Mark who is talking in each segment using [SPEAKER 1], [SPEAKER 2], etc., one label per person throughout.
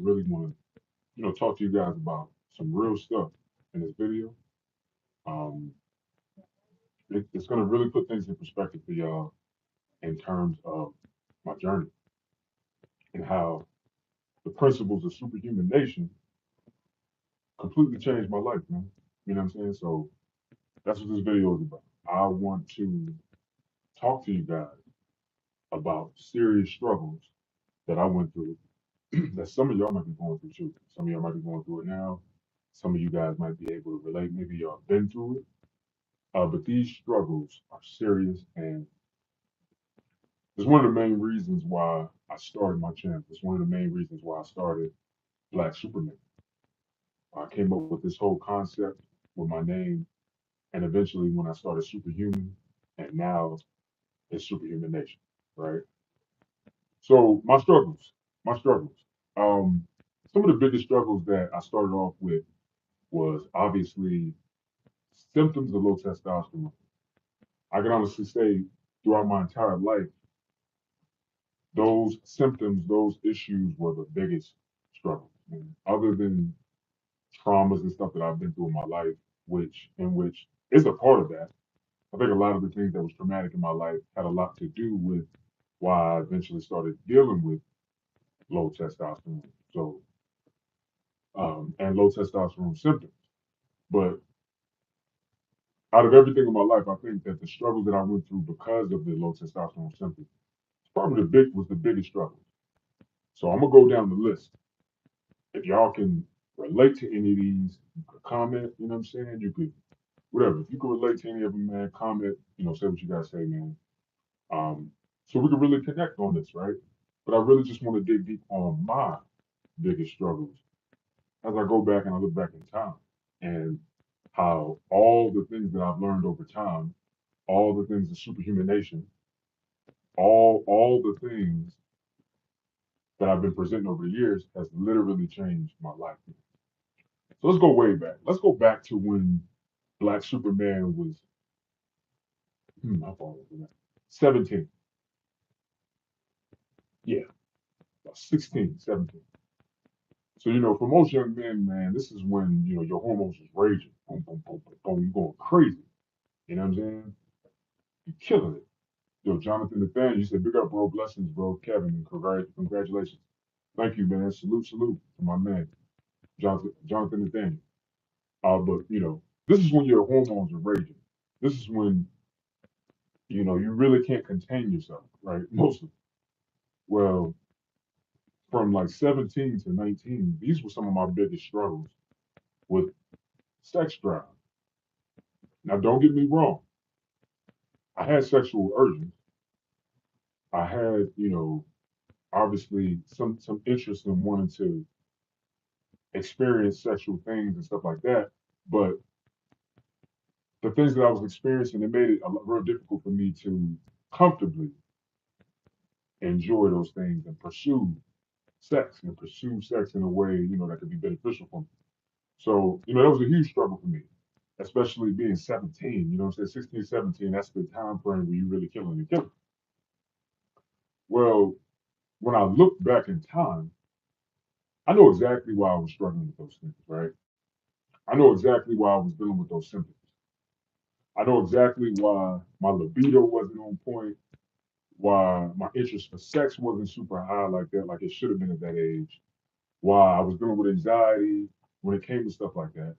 [SPEAKER 1] really want to, talk to you guys about some real stuff in this video. Um, it's going to really put things in perspective for y'all in terms of my journey and how the principles of superhuman nation completely changed my life, man. You know what I'm saying? So that's what this video is about. I want to talk to you guys about serious struggles that I went through that some of y'all might be going through too. Some of y'all might be going through it now. Some of you guys might be able to relate. Maybe y'all been through it. But these struggles are serious, and it's one of the main reasons why I started my channel. It's one of the main reasons why I started Black Superman. I came up with this whole concept with my name, and eventually when I started Superhuman, and now it's Superhuman Nation, right? So my struggles. Um, some of the biggest struggles that I started off with was obviously symptoms of low testosterone. I can honestly say throughout my entire life, those symptoms, those issues were the biggest struggles. And other than traumas and stuff that I've been through in my life, which is a part of that. I think a lot of the things that was traumatic in my life had a lot to do with why I eventually started dealing with low testosterone. So and low testosterone symptoms. But out of everything in my life, I think that the struggles that I went through because of the low testosterone symptoms probably was the biggest struggle. So I'm gonna go down the list. If y'all can relate to any of these, you could comment. You know what I'm saying? You could whatever. If you can relate to any of them, man, comment. Say what you guys say, man. Um, so we can really connect on this, right? But I really just want to dig deep on my biggest struggles as I go back and I look back in time and how all the things that I've learned over time, all the things of superhuman nation, all the things that I've been presenting over the years has literally changed my life. So let's go way back. Let's go back to when Black Superman was, how far was that? 17. Yeah, about 16, 17. So, for most young men, man, this is when, your hormones is raging. Boom, boom, boom, boom, boom. You're going crazy. You know what I'm saying? You're killing it. Yo, Jonathan Nathaniel, you said, big up, bro. Blessings, bro. Kevin, and congratulations. Thank you, man. Salute, salute to my man, Jonathan Nathaniel. But, this is when your hormones are raging. This is when, you really can't contain yourself, right? Mostly. Well, from like 17 to 19, these were some of my biggest struggles with sex drive. Now, don't get me wrong. I had sexual urges. I had, obviously some interest in wanting to experience sexual things and stuff like that. But the things that I was experiencing, it made it real difficult for me to comfortably enjoy those things and pursue sex in a way, that could be beneficial for me. So, that was a huge struggle for me, especially being 17, what I'm saying? 16, 17, that's the time frame where you really killing and killing. Well, when I look back in time, I know exactly why I was struggling with those things, right? I know exactly why I was dealing with those symptoms. I know exactly why my libido wasn't on point, why my interest for sex wasn't super high like that, like it should have been at that age, why I was dealing with anxiety when it came to stuff like that.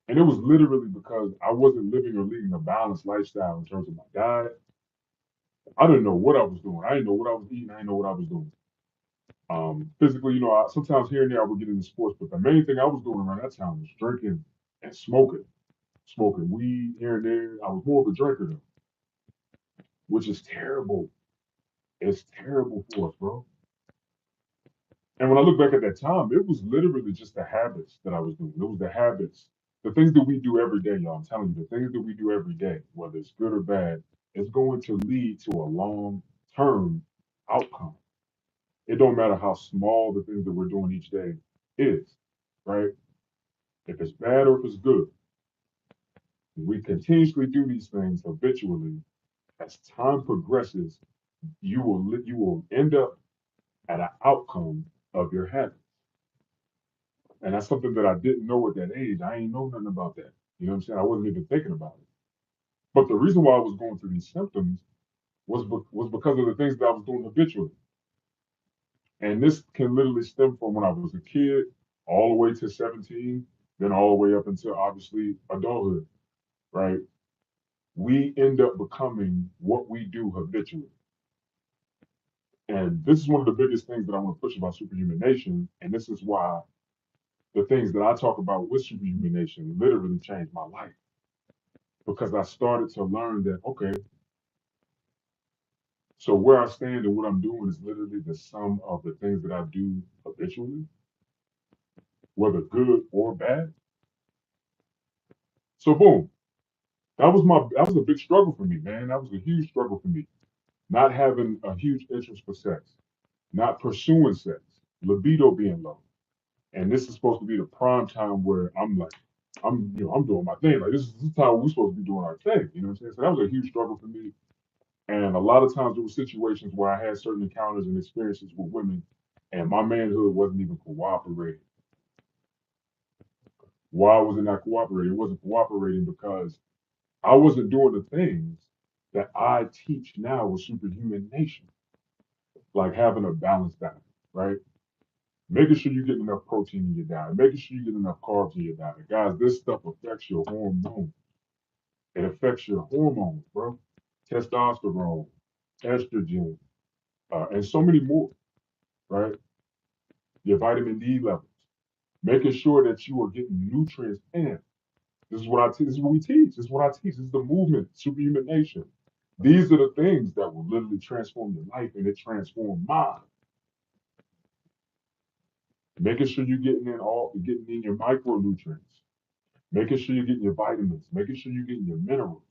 [SPEAKER 1] And it was literally because I wasn't living or leading a balanced lifestyle in terms of my diet. I didn't know what I was doing. I didn't know what I was eating. I didn't know what I was doing. Physically, sometimes here and there I would get into sports, but the main thing I was doing around that time was drinking and smoking weed here and there. I was more of a drinker though, which is terrible. It's terrible for us, bro. And when I look back at that time, it was literally just the habits that I was doing. It was the habits, the things that we do every day, y'all. I'm telling you, the things that we do every day, whether it's good or bad, it's going to lead to a long-term outcome. It don't matter how small the things that we're doing each day is, right? If it's bad or if it's good, we continuously do these things habitually. As time progresses, you will end up at an outcome of your habits. And that's something that I didn't know at that age. I ain't know nothing about that. You know what I'm saying? I wasn't even thinking about it. But the reason why I was going through these symptoms was because of the things that I was doing habitually. And this can literally stem from when I was a kid all the way to 17, then all the way up until obviously adulthood, right? We end up becoming what we do habitually. And this is one of the biggest things that I want to push about Superhuman Nation. And this is why the things that I talk about with Superhuman Nation literally changed my life. Because I started to learn that, okay, so where I stand and what I'm doing is literally the sum of the things that I do habitually, whether good or bad. So boom, that was a big struggle for me, man. That was a huge struggle for me. Not having a huge interest for sex, not pursuing sex, libido being low. And this is supposed to be the prime time where I'm like, I'm doing my thing. Like this is time we're supposed to be doing our thing. You know what I'm saying? So that was a huge struggle for me. And a lot of times there were situations where I had certain encounters and experiences with women, and my manhood wasn't even cooperating. Why wasn't I cooperating? It wasn't cooperating because I wasn't doing the things that I teach now with Superhuman Nation, like having a balanced diet, right? Making sure you get enough protein in your diet, making sure you get enough carbs in your diet. Guys, this stuff affects your hormones. It affects your hormones, bro. Testosterone, estrogen, and so many more, right? Your vitamin D levels, making sure that you are getting nutrients in. This is what I teach. This is what we teach. This is what I teach. This is the movement, Superhuman Nation. These are the things that will literally transform your life, and it transformed mine. Making sure you're getting in your micronutrients, making sure you're getting your vitamins, making sure you're getting your minerals.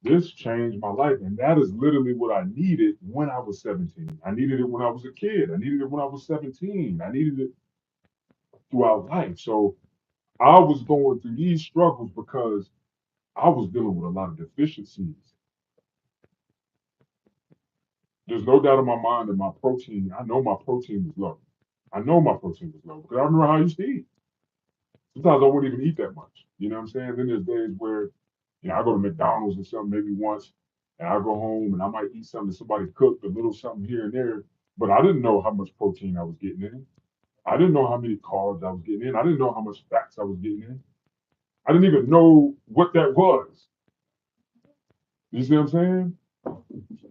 [SPEAKER 1] This changed my life, and that is literally what I needed when I was 17. I needed it when I was a kid. I needed it when I was 17. I needed it throughout life. So I was going through these struggles because I was dealing with a lot of deficiencies. There's no doubt in my mind that my protein, I know my protein was low. I know my protein was low because I remember how I used to eat. Sometimes I wouldn't even eat that much. You know what I'm saying? Then there's days where, I go to McDonald's or something maybe once, and I go home and I might eat something that somebody cooked, a little something here and there, but I didn't know how much protein I was getting in. I didn't know how many carbs I was getting in. I didn't know how much fats I was getting in. I didn't even know what that was. You see what I'm saying?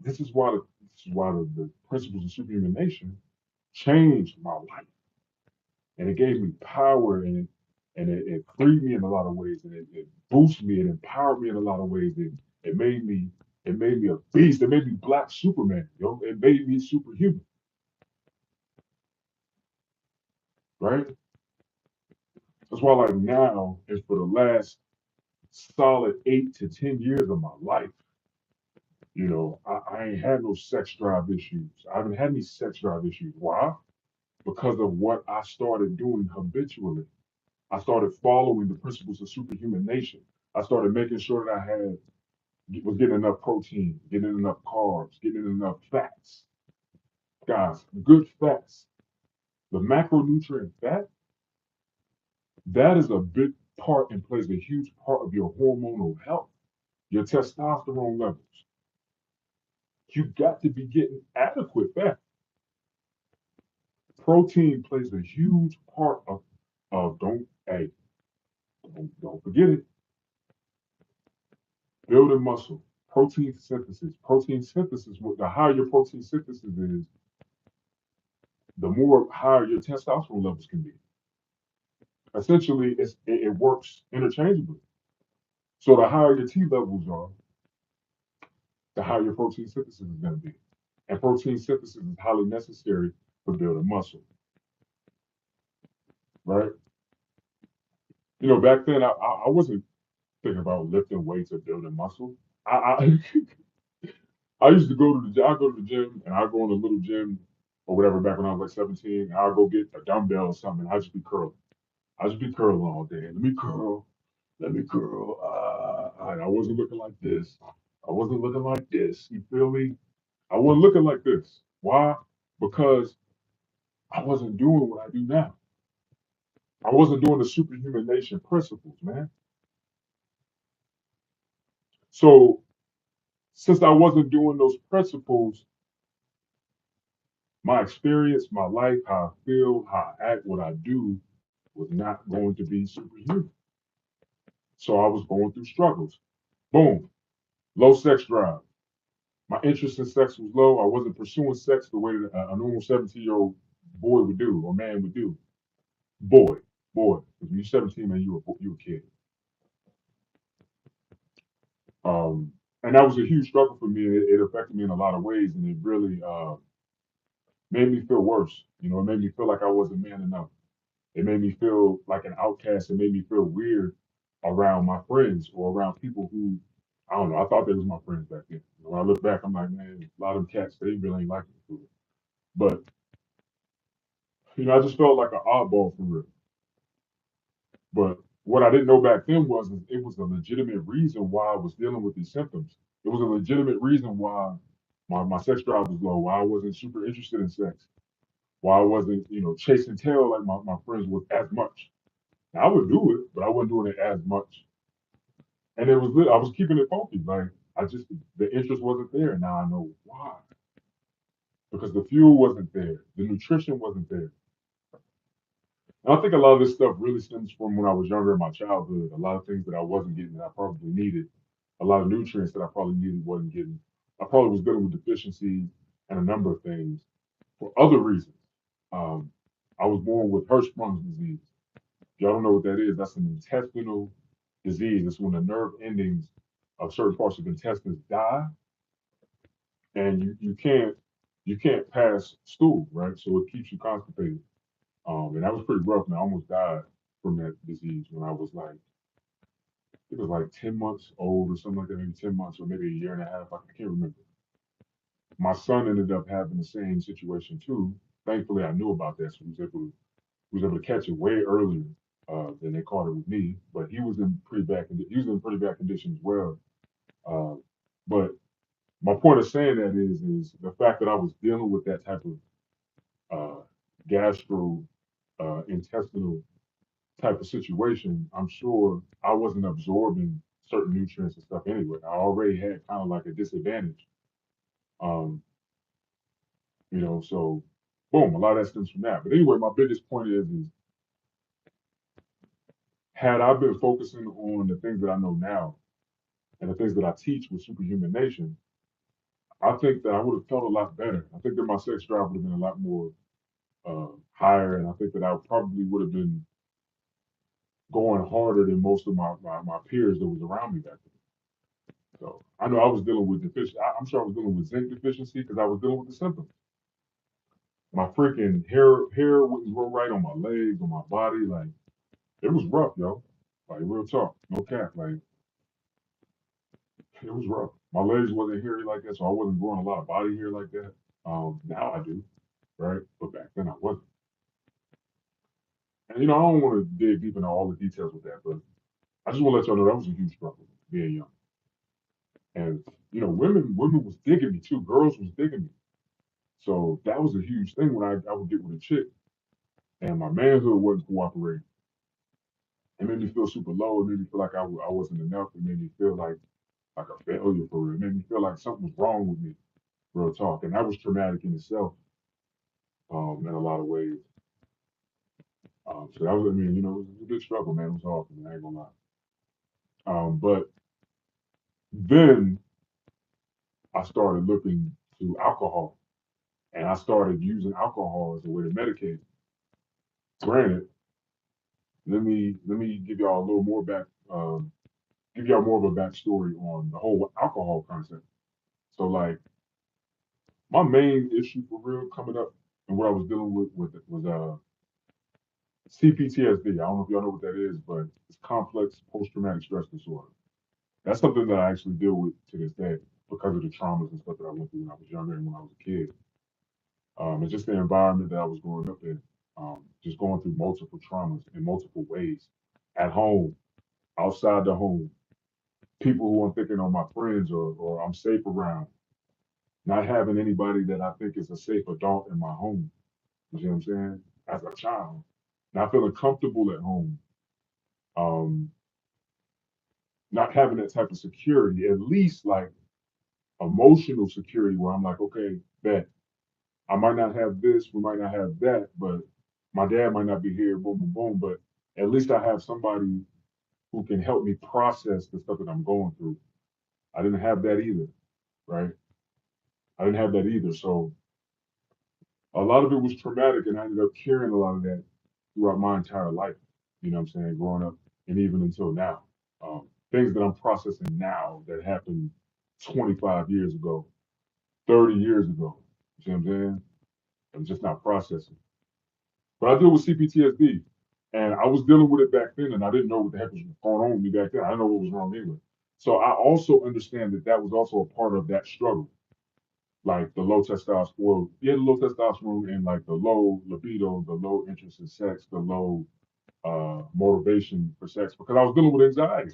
[SPEAKER 1] This is why the principles of Superhuman Nation changed my life, and it gave me power, and it freed me in a lot of ways, and it boosted me, and empowered me in a lot of ways. It made me it made me a beast. It made me Black Superman. It made me superhuman, right? That's why, like now, and for the last solid 8 to 10 years of my life, I ain't had no sex drive issues. I haven't had any sex drive issues. Why? Because of what I started doing habitually. I started following the principles of Superhuman Nation. I started making sure that was getting enough protein, getting enough carbs, getting enough fats. Guys, good fats. The macronutrient fat, that is a big part and plays a huge part of your hormonal health, your testosterone levels. You got to be getting adequate fat. Protein plays a huge part of don't forget it. Building muscle, protein synthesis. Protein synthesis, the higher your protein synthesis is, the more higher your testosterone levels can be. Essentially, it works interchangeably. So the higher your T levels are, the higher your protein synthesis is going to be. And protein synthesis is highly necessary for building muscle, right? Back then I wasn't thinking about lifting weights or building muscle. I I used to go to the gym. I go to the gym and I go in a little gym or whatever back when I was like 17. I'll go get a dumbbell or something. I just be curling. I just be curling all day. Let me curl. Let me curl. I wasn't looking like this. I wasn't looking like this. You feel me? I wasn't looking like this. Why? Because I wasn't doing what I do now. I wasn't doing the superhuman nation principles, man. So since I wasn't doing those principles, my experience, my life, how I feel, how I act, what I do was not going to be superhuman. So I was going through struggles. Boom, low sex drive. My interest in sex was low. I wasn't pursuing sex the way that a normal 17-year-old boy would do or man would do. Boy, boy. Because when you're 17, man, you a kid. Um, and that was a huge struggle for me. It affected me in a lot of ways, and it really made me feel worse. You know, it made me feel like I wasn't man enough. It made me feel like an outcast. It made me feel weird around my friends or around people who, I don't know, I thought they was my friends back then. When I look back, I'm like, man, a lot of them cats, they really ain't like me for it. But, I just felt like an oddball for real. But what I didn't know back then was it was a legitimate reason why I was dealing with these symptoms. It was a legitimate reason why my sex drive was low, why I wasn't super interested in sex, why I wasn't, chasing tail like my friends would as much. Now, I would do it, but I wasn't doing it as much. And I was keeping it funky. Like the interest wasn't there. Now I know why. Because the fuel wasn't there. The nutrition wasn't there. And I think a lot of this stuff really stems from when I was younger in my childhood. A lot of things that I wasn't getting that I probably needed. A lot of nutrients that I probably needed wasn't getting. I probably was dealing with deficiencies and a number of things for other reasons. Um, I was born with Hirschsprung's disease. If y'all don't know what that is, that's an intestinal disease. It's when the nerve endings of certain parts of intestines die, and you can't pass stool, right? So it keeps you constipated. And that was pretty rough. Man, I almost died from that disease when I was like, it was like 10 months old or something like that, maybe 10 months or maybe a year and a half. I can't remember. My son ended up having the same situation too. Thankfully, I knew about that, so he was able to catch it way earlier than they caught it with me. But he was in pretty bad condition as well. Uh, but my point of saying that is the fact that I was dealing with that type of uh, gastro intestinal type of situation. I'm sure I wasn't absorbing certain nutrients and stuff anyway. I already had kind of like a disadvantage. Um, so boom, a lot of that stems from that. But anyway, my biggest point is had I been focusing on the things that I know now and the things that I teach with Superhuman Nation, I think that I would have felt a lot better. I think that my sex drive would have been a lot more higher, and I think that I probably would have been going harder than most of my peers that was around me back then. So I know I was dealing with deficiency. I'm sure I was dealing with zinc deficiency because I was dealing with the symptoms. My freaking hair wouldn't grow right on my legs, on my body. Like it was rough, yo. Like real talk, no cap. Like it was rough. My legs wasn't hairy like that, so I wasn't growing a lot of body hair like that. Now I do, right? But back then I wasn't. And I don't want to dig deep into all the details with that, but I just want to let y'all know that was a huge struggle being young. And women was digging me too. Girls was digging me. So that was a huge thing when I would get with a chick and my manhood wasn't cooperating. It made me feel super low. It made me feel like I wasn't enough. It made me feel like a failure for real. It made me feel like something was wrong with me, real talk. And that was traumatic in itself, in a lot of ways. So that was, it was a big struggle, man. It was hard for me. I ain't gonna lie. But then I started looking to alcohol, and I started using alcohol as a way to medicate. Granted, let me give y'all more of a backstory on the whole alcohol concept. So like my main issue for real coming up and what I was dealing with it was CPTSD. I don't know if y'all know what that is, but it's complex post traumatic stress disorder. That's something that I actually deal with to this day because of the traumas and stuff that I went through when I was younger and when I was a kid. It's just the environment that I was growing up in. Just going through multiple traumas in multiple ways, at home, outside the home, people who I'm thinking are my friends or I'm safe around, not having anybody that I think is a safe adult in my home. You see what I'm saying? As a child, not feeling comfortable at home, um, not having that type of security, at least like emotional security where I'm like, okay, bet I might not have this, we might not have that, but my dad might not be here, boom, boom, boom, but at least I have somebody who can help me process the stuff that I'm going through. I didn't have that either, right? I didn't have that either. So a lot of it was traumatic, and I ended up carrying a lot of that throughout my entire life. You know what I'm saying? Growing up, and even until now, things that I'm processing now that happened 25 years ago, 30 years ago. You see what I'm saying? I'm just not processing. But I deal with CPTSD, and I was dealing with it back then, and I didn't know what the heck was going on with me back then. I didn't know what was wrong anyway. So I also understand that that was also a part of that struggle, like the low testosterone, well, yeah, the low testosterone and like the low libido, the low interest in sex, the low motivation for sex, because I was dealing with anxiety.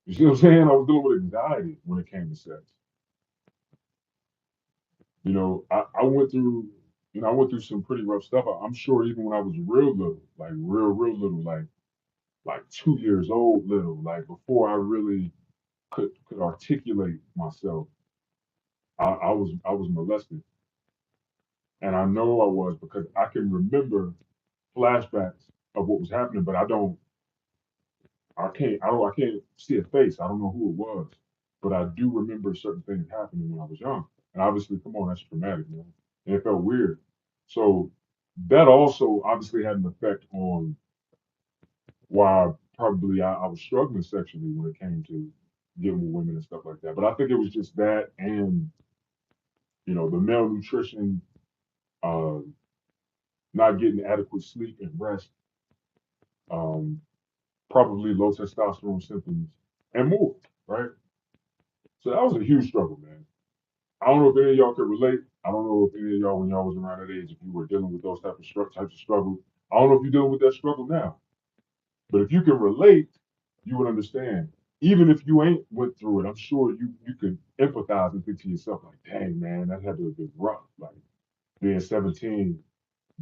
[SPEAKER 1] You see what I'm saying? I was dealing with anxiety when it came to sex. I went through, I went through some pretty rough stuff. I'm sure even when I was real little, like real little, like 2 years old, little, like before I really could articulate myself, I was molested, and I know I was because I can remember flashbacks of what was happening, but I can't see a face. I don't know who it was, but I do remember certain things happening when I was young. And obviously, come on, that's traumatic, man. And it felt weird. So that also obviously had an effect on why probably I was struggling sexually when it came to getting with women and stuff like that. But I think it was just that and, the malnutrition, uh, not getting adequate sleep and rest, um, probably low testosterone symptoms, and more, right? So that was a huge struggle, man. I don't know if any of y'all could relate. I don't know if any of y'all, when y'all was around that age, if you were dealing with those types of struggles. I don't know if you're dealing with that struggle now, but if you can relate, you would understand. Even if you ain't went through it, I'm sure you could empathize and think to yourself like, "Dang, man, that had to have been rough." Like being 17,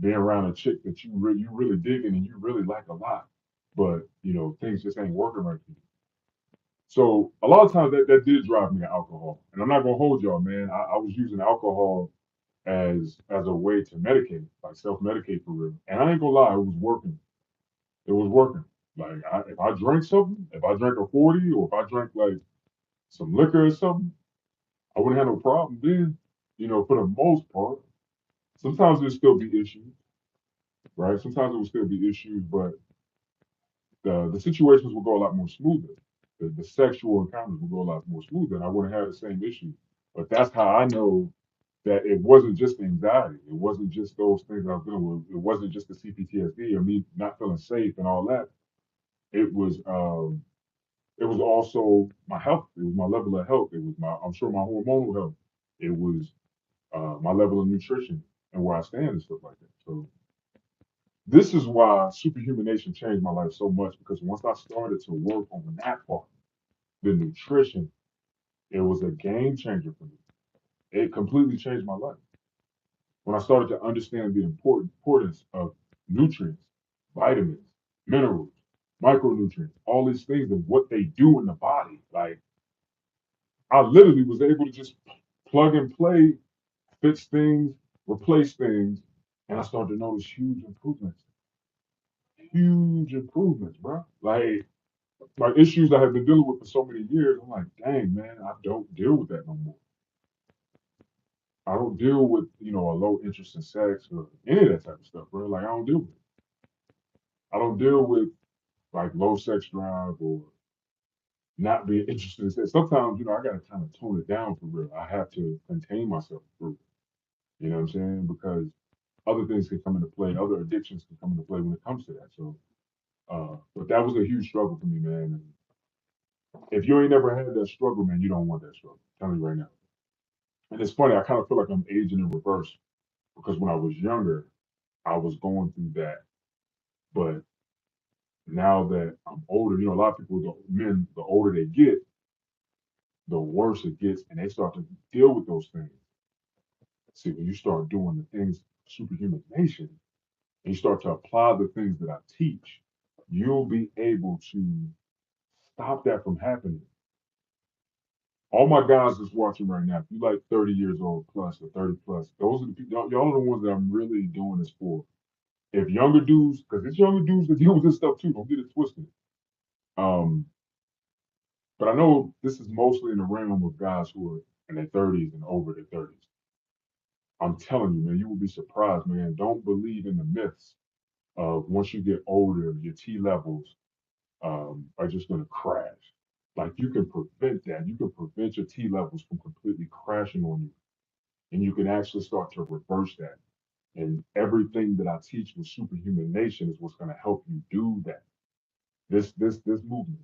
[SPEAKER 1] being around a chick that you really digging and you really like a lot, but things just ain't working right for you. So a lot of times that did drive me to alcohol. And I'm not gonna hold y'all, man. I was using alcohol as a way to medicate, like self-medicate for real. And I ain't gonna lie, it was working. It was working. Like if I drank something, if I drank a 40 or if I drank like some liquor or something, I wouldn't have no problem then, for the most part. Sometimes there'd still be issues, right? Sometimes it would still be issues, but the situations will go a lot more smoother. The sexual encounters will go a lot more smoother, and I wouldn't have the same issue. But that's how I know that it wasn't just anxiety. It wasn't just those things that I was dealing with. It wasn't just the CPTSD or me not feeling safe and all that. It was it was also my health. It was my level of health. It was I'm sure my hormonal health. It was my level of nutrition and where I stand and stuff like that. So this is why Superhuman Nation changed my life so much because once I started to work on that part, the nutrition, it was a game changer for me. It completely changed my life. When I started to understand the importance of nutrients, vitamins, minerals, micronutrients, all these things and what they do in the body. Like I literally was able to just plug and play, fix things, replace things, and I started to notice huge improvements, bro. Like issues I have been dealing with for so many years. I'm like, dang man, I don't deal with that no more. I don't deal with, a low interest in sex or any of that type of stuff, bro. Like I don't deal with it. I don't deal with like low sex drive or not being interested in sex. Sometimes, I gotta kind of tone it down for real. I have to contain myself for real. You know what I'm saying? Because other things can come into play, other addictions can come into play when it comes to that. So but that was a huge struggle for me, man. And if you ain't never had that struggle, man, you don't want that struggle. I'm telling you right now. And it's funny, I kind of feel like I'm aging in reverse because when I was younger, I was going through that. But now that I'm older, a lot of people, men, the older they get, the worse it gets, and they start to deal with those things. See, when you start doing the things superhuman nation, and you start to apply the things that I teach, you'll be able to stop that from happening. All my guys that's watching right now, if you like 30 years old plus or 30 plus, those are the people, y'all are the ones that I'm really doing this for. If younger dudes, because it's younger dudes that deal with this stuff too, don't get it twisted. Um, but I know this is mostly in the realm of guys who are in their 30s and over their 30s. I'm telling you, man, you will be surprised, man. Don't believe in the myths of once you get older, your T levels are just going to crash. Like you can prevent that. You can prevent your T levels from completely crashing on you, and you can actually start to reverse that. And everything that I teach with Superhuman Nation is what's going to help you do that. This movement,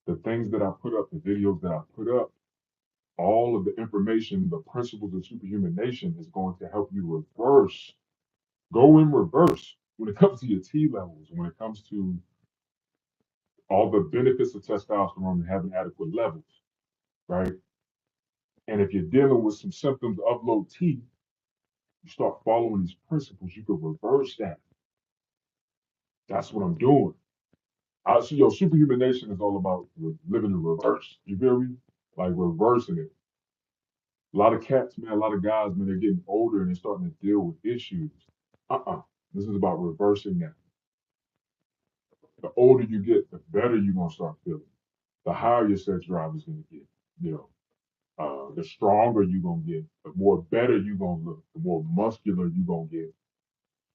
[SPEAKER 1] the things that I put up, the videos that I put up, all of the information, the principles of Superhuman Nation is going to help you reverse, go in reverse when it comes to your T levels, when it comes to all the benefits of testosterone and having adequate levels, right? And if you're dealing with some symptoms of low T, you start following these principles, you can reverse that. That's what I'm doing. So, Superhuman Nation is all about living in reverse. You feel me? Like reversing it. A lot of cats, man, a lot of guys, man, they're getting older and they're starting to deal with issues. Uh-uh. This is about reversing that. The older you get, the better you're gonna start feeling. The higher your sex drive is gonna get. You know, the stronger you're gonna get, the more better you're gonna look, the more muscular you're gonna get,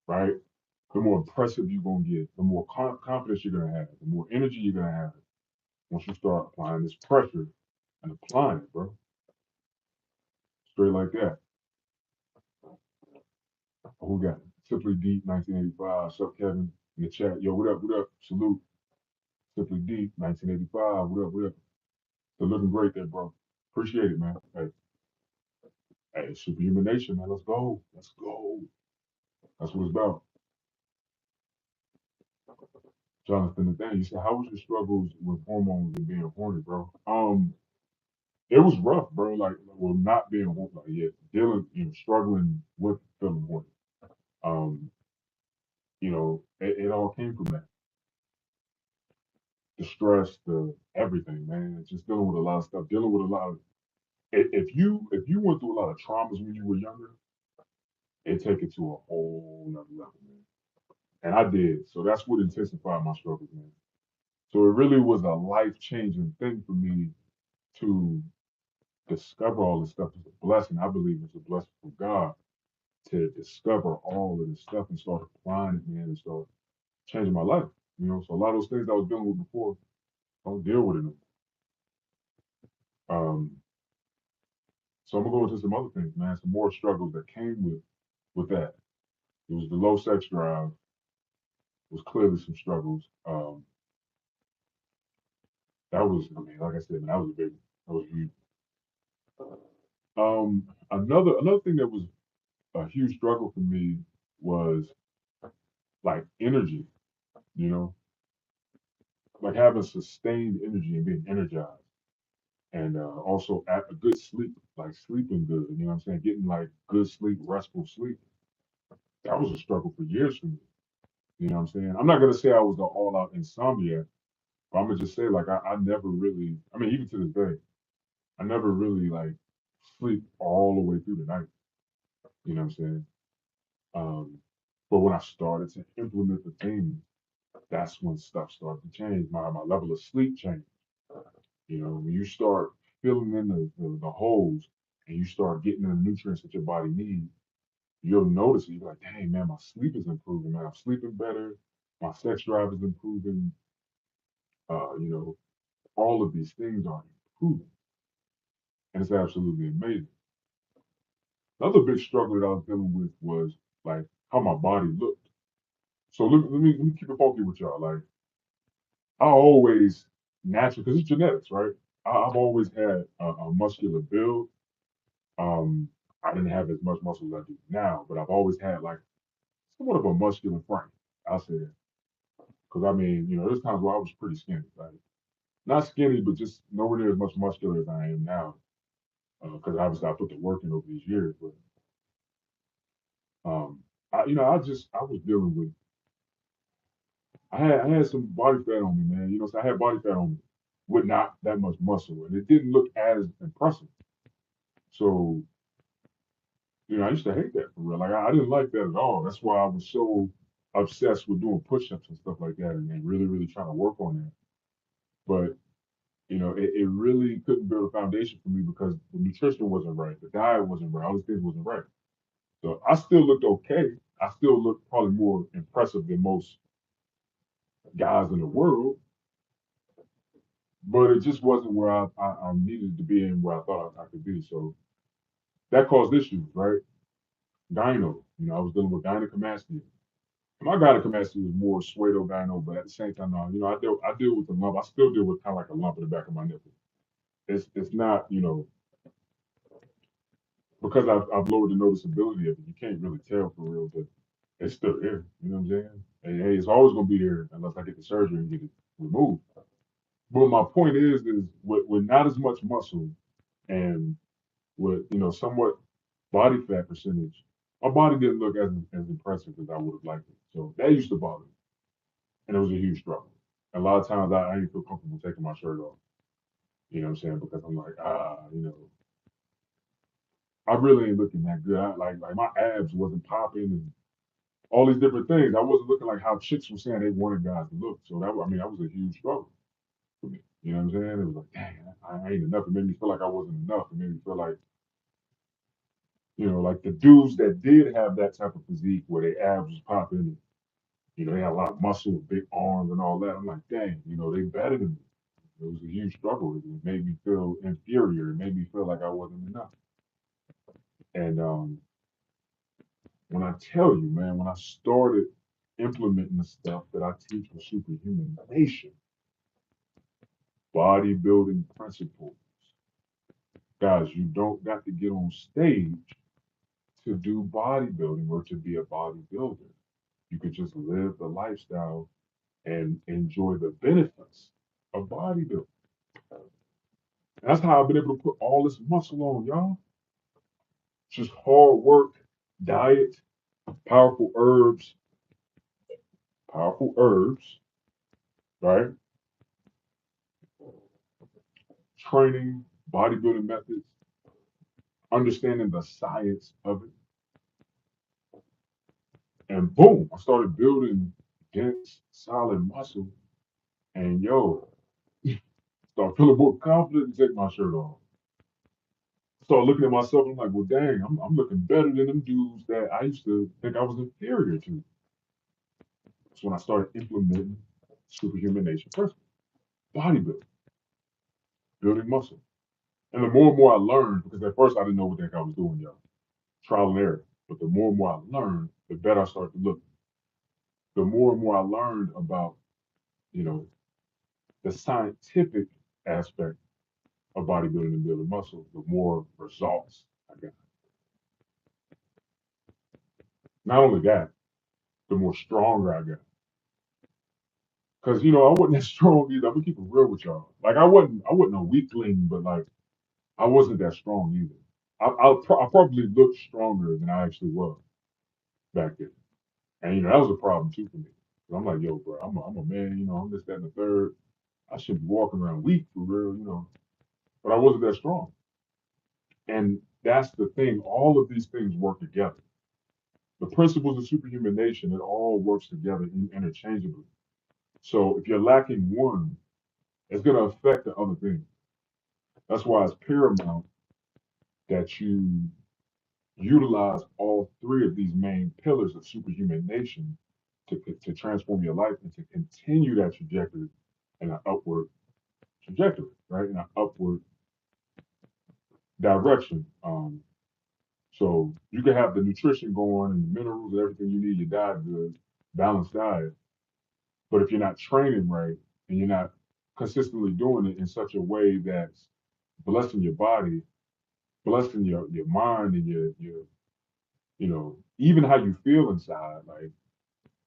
[SPEAKER 1] right? The more impressive you're gonna get, the more confidence you're gonna have, the more energy you're gonna have once you start applying this pressure and applying it, bro. Straight like that. Who got it? Simply Deep 1985. What's up, Kevin? In the chat. Yo, what up? What up? Salute. Simply Deep 1985. What up? What up? They're looking great there, bro. Appreciate it, man. Hey, hey, Superhuman Nation, man. Let's go. Let's go. That's what it's about. Jonathan, the thing you said, how was your struggles with hormones and being horny, bro? It was rough, bro. Like, well, not being horny, like, yeah, dealing, struggling with feeling horny. Um, it all came from that. The stress, the everything, man. Just dealing with a lot of stuff, dealing with a lot of. If you went through a lot of traumas when you were younger, it take it to a whole nother level, man. And I did, so that's what intensified my struggles, man. So it really was a life changing thing for me to discover all this stuff. It's a blessing. I believe it's a blessing from God to discover all of this stuff and start applying it, man, and start changing my life. So a lot of those things I was dealing with before, I don't deal with it anymore. Um, so I'm gonna go into some other things, man. Some more struggles that came with that. It was the low sex drive. It was clearly some struggles. That was, I mean, like I said, man, that was a big, that was huge. Another thing that was a huge struggle for me was like energy. You know, like having sustained energy and being energized, and also at a good sleep, like sleeping good. You know what I'm saying? Getting like good sleep, restful sleep. That was a struggle for years for me. You know what I'm saying? I'm not gonna say I was an all out insomniac, but I'm gonna just say like I never really. I mean, even to this day, I never really like sleep all the way through the night. You know what I'm saying? Um, but when I started to implement the things, that's when stuff started to change. My level of sleep changed. When you start filling in the holes and you start getting the nutrients that your body needs, you'll notice it. You're like, dang, man, my sleep is improving, man. I'm sleeping better. My sex drive is improving. Uh, you know, all of these things are improving. And it's absolutely amazing. Another big struggle that I was dealing with was like how my body looked. So let me keep it funky with y'all. Like I always naturally, because it's genetics, right? I've always had a muscular build. Um, I didn't have as much muscle as I do now, but I've always had like somewhat of a muscular frame. I'll say that. Because I mean, there's times where I was pretty skinny, like not skinny, but just nowhere near as much muscular as I am now. Because obviously I put the work in over these years, but um, I was dealing with. I had some body fat on me, man. So I had body fat on me with not that much muscle, and it didn't look as impressive. So I used to hate that for real. Like I didn't like that at all. That's why I was so obsessed with doing push-ups and stuff like that, and really, really trying to work on that. But it really couldn't build a foundation for me because the nutrition wasn't right, the diet wasn't right, all these things wasn't right. So I still looked okay. I still looked probably more impressive than most guys in the world, but it just wasn't where I needed to be and where I thought I could be. So that caused issues, right? Gyno, I was dealing with gynecomastia. My gynecomastia was more pseudo gyno, but at the same time, I deal with the lump. I still deal with kind of like a lump in the back of my nipple. It's not, because I've lowered the noticeability of it. You can't really tell for real, but it's still there. You know what I'm saying? Hey, it's always gonna be there unless I get the surgery and get it removed. But my point is with not as much muscle and with somewhat body fat percentage, my body didn't look as impressive as I would have liked it. So that used to bother me, and it was a huge struggle. A lot of times I didn't feel comfortable taking my shirt off. You know what I'm saying? Because I'm like, I really ain't looking that good. Like my abs wasn't popping and all these different things. I wasn't looking like how chicks were saying they wanted guys to look. So that was a huge struggle for me. You know what I'm saying? It was like, dang, I ain't enough. It made me feel like I wasn't enough. It made me feel like, like the dudes that did have that type of physique where their abs was popping and, they had a lot of muscle, big arms and all that. I'm like, dang, they better than me. It was a huge struggle. It made me feel inferior. It made me feel like I wasn't enough. And when I tell you, man, when I started implementing the stuff that I teach with Superhuman Nation, bodybuilding principles. Guys, you don't got to get on stage to do bodybuilding or to be a bodybuilder. You could just live the lifestyle and enjoy the benefits of bodybuilding. That's how I've been able to put all this muscle on, y'all. Just hard work, diet, powerful herbs, powerful herbs, right? Training, bodybuilding methods, understanding the science of it. And boom, I started building dense, solid muscle. And yo, start feeling more confident to take my shirt off. Start looking at myself, I'm like, well, dang, I'm looking better than them dudes that I used to think I was inferior to. That's when I started implementing Superhuman Nation principles, bodybuilding, building muscle. And the more and more I learned, because at first I didn't know what the heck I was doing, y'all. Trial and error. But the more and more I learned, the better I started to look. The more and more I learned about, you know, the scientific aspect of bodybuilding and building muscle, the more results I got. Not only that, the more stronger I got. Cause I wasn't that strong either. I'm gonna keep it real with y'all. Like I wasn't a weakling, but like I wasn't that strong either. I probably looked stronger than I actually was back then, and that was a problem too for me. 'Cause I'm like, yo, bro, I'm a man. I'm this, that, and the third. I should be walking around weak for real. But I wasn't that strong, and that's the thing. All of these things work together. The principles of superhuman nation, it all works together interchangeably. So if you're lacking one, it's going to affect the other thing. That's why it's paramount that you utilize all three of these main pillars of superhuman nation to transform your life and to continue that trajectory in an upward trajectory, right? In an upward direction. So you can have the nutrition going and the minerals and everything you need, your diet good, balanced diet. But if you're not training right and you're not consistently doing it in such a way that's blessing your body, blessing your mind and your even how you feel inside, like